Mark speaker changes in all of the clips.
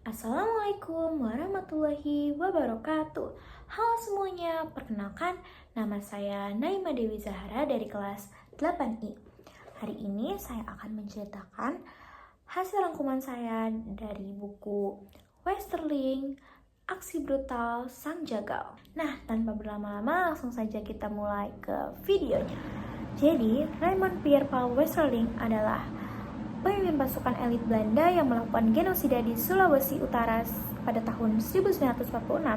Speaker 1: Assalamualaikum warahmatullahi wabarakatuh. Halo semuanya, perkenalkan nama saya Naima Dewi Zahra dari kelas 8I. Hari ini saya akan menceritakan hasil rangkuman saya dari buku Westerling, Aksi Brutal Sang Jagal. Nah, tanpa berlama-lama langsung saja kita mulai ke videonya. Jadi, Raymond Pierre Paul Westerling adalah pemimpin pasukan elit Belanda yang melakukan genosida di Sulawesi Utara pada tahun 1946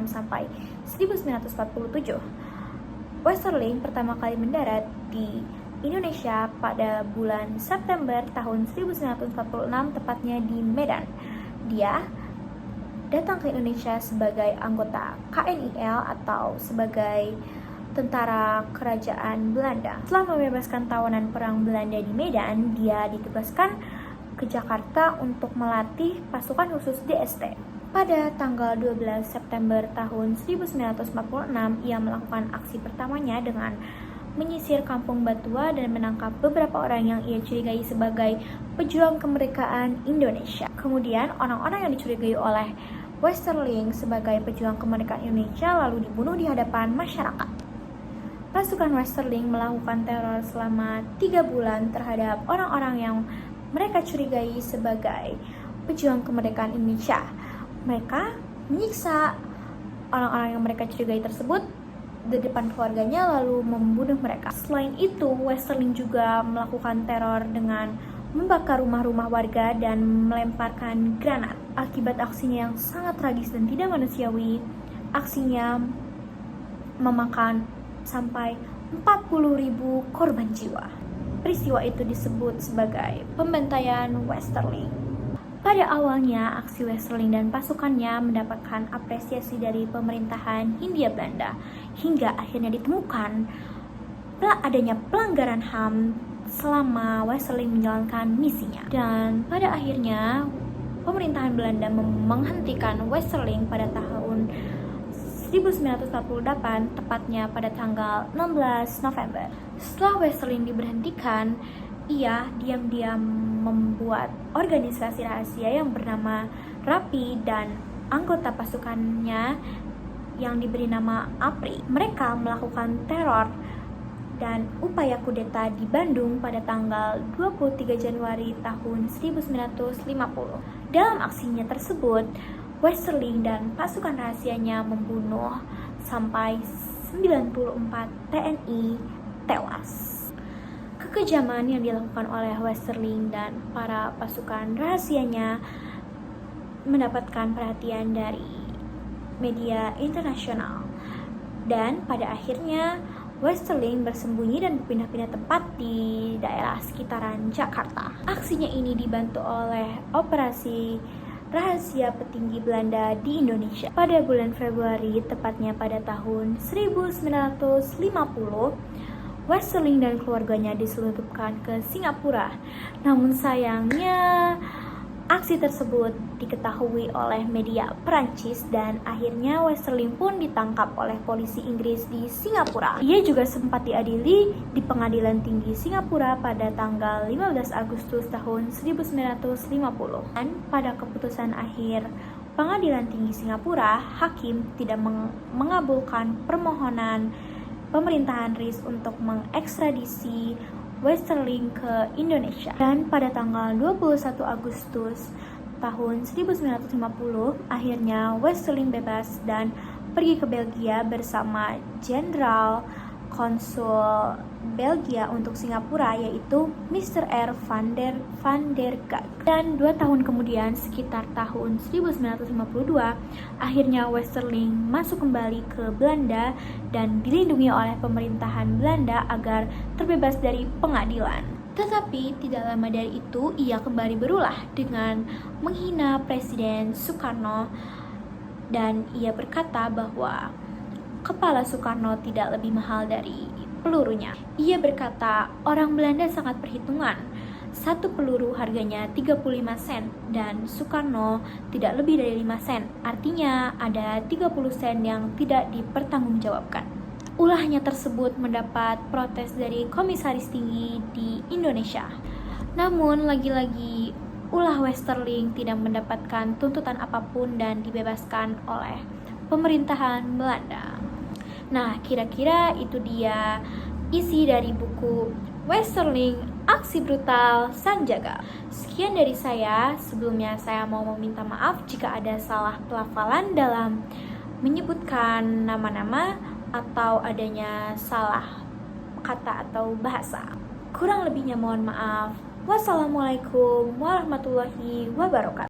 Speaker 1: sampai 1947. Westerling pertama kali mendarat di Indonesia pada bulan September tahun 1946, tepatnya di Medan. Dia datang ke Indonesia sebagai anggota KNIL atau sebagai tentara kerajaan Belanda. Setelah membebaskan tawanan perang Belanda di Medan, dia ditugaskan ke Jakarta untuk melatih pasukan khusus DST. Pada tanggal 12 September tahun 1946, ia melakukan aksi pertamanya dengan menyisir kampung Batua dan menangkap beberapa orang yang ia curigai sebagai pejuang kemerdekaan Indonesia. Kemudian, orang-orang yang dicurigai oleh Westerling sebagai pejuang kemerdekaan Indonesia lalu dibunuh di hadapan masyarakat. Pasukan Westerling melakukan teror selama 3 bulan terhadap orang-orang yang mereka curigai sebagai pejuang kemerdekaan Indonesia. Mereka menyiksa orang-orang yang mereka curigai tersebut di depan keluarganya lalu membunuh mereka. Selain itu, Westerling juga melakukan teror dengan membakar rumah-rumah warga dan melemparkan granat. Akibat aksinya yang sangat tragis dan tidak manusiawi, aksinya memakan sampai 40.000 korban jiwa. Peristiwa itu disebut sebagai pembantaian Westerling. Pada awalnya, aksi Westerling dan pasukannya mendapatkan apresiasi dari pemerintahan Hindia Belanda, hingga akhirnya ditemukan adanya pelanggaran HAM selama Westerling menjalankan misinya. Dan pada akhirnya, pemerintahan Belanda menghentikan Westerling pada tahun 1948, tepatnya pada tanggal 16 November. Setelah Westerling diberhentikan, ia diam-diam membuat organisasi rahasia yang bernama RAPI dan anggota pasukannya yang diberi nama APRI. Mereka melakukan teror dan upaya kudeta di Bandung pada tanggal 23 Januari tahun 1950. Dalam aksinya tersebut, Westerling dan pasukan rahasianya membunuh sampai 94 TNI tewas. Kekejaman yang dilakukan oleh Westerling dan para pasukan rahasianya mendapatkan perhatian dari media internasional. Dan pada akhirnya Westerling bersembunyi dan berpindah-pindah tempat di daerah sekitaran Jakarta. Aksinya ini dibantu oleh operasi rahasia petinggi Belanda di Indonesia. Pada bulan Februari, tepatnya pada tahun 1950, Westerling dan keluarganya diselundupkan ke Singapura. Namun sayangnya, aksi tersebut diketahui oleh media Perancis dan akhirnya Westerling pun ditangkap oleh polisi Inggris di Singapura. Ia juga sempat diadili di Pengadilan Tinggi Singapura pada tanggal 15 Agustus tahun 1950. Dan pada keputusan akhir Pengadilan Tinggi Singapura, hakim tidak mengabulkan permohonan pemerintahan RIS untuk mengekstradisi Westerling ke Indonesia. Dan pada tanggal 21 Agustus tahun 1950, akhirnya Westerling bebas dan pergi ke Belgia bersama Jenderal Konsul Belgia untuk Singapura, yaitu Mr. R. van der Gaag. Dan 2 tahun kemudian, sekitar tahun 1952, akhirnya Westerling masuk kembali ke Belanda dan dilindungi oleh pemerintahan Belanda agar terbebas dari pengadilan. Tetapi tidak lama dari itu, ia kembali berulah dengan menghina Presiden Soekarno dan ia berkata bahwa kepala Soekarno tidak lebih mahal dari pelurunya. Ia berkata, orang Belanda sangat perhitungan. Satu peluru harganya 35 sen dan Soekarno tidak lebih dari 5 sen. Artinya ada 30 sen yang tidak dipertanggungjawabkan. Ulahnya tersebut mendapat protes dari komisaris tinggi di Indonesia. Namun lagi-lagi ulah Westerling tidak mendapatkan tuntutan apapun dan dibebaskan oleh pemerintahan Belanda. Nah, kira-kira itu dia isi dari buku Westerling, Aksi Brutal Sang Jagal. Sekian dari saya. Sebelumnya saya mau meminta maaf jika ada salah pelafalan dalam menyebutkan nama-nama atau adanya salah kata atau bahasa. Kurang lebihnya mohon maaf. Wassalamualaikum warahmatullahi wabarakatuh.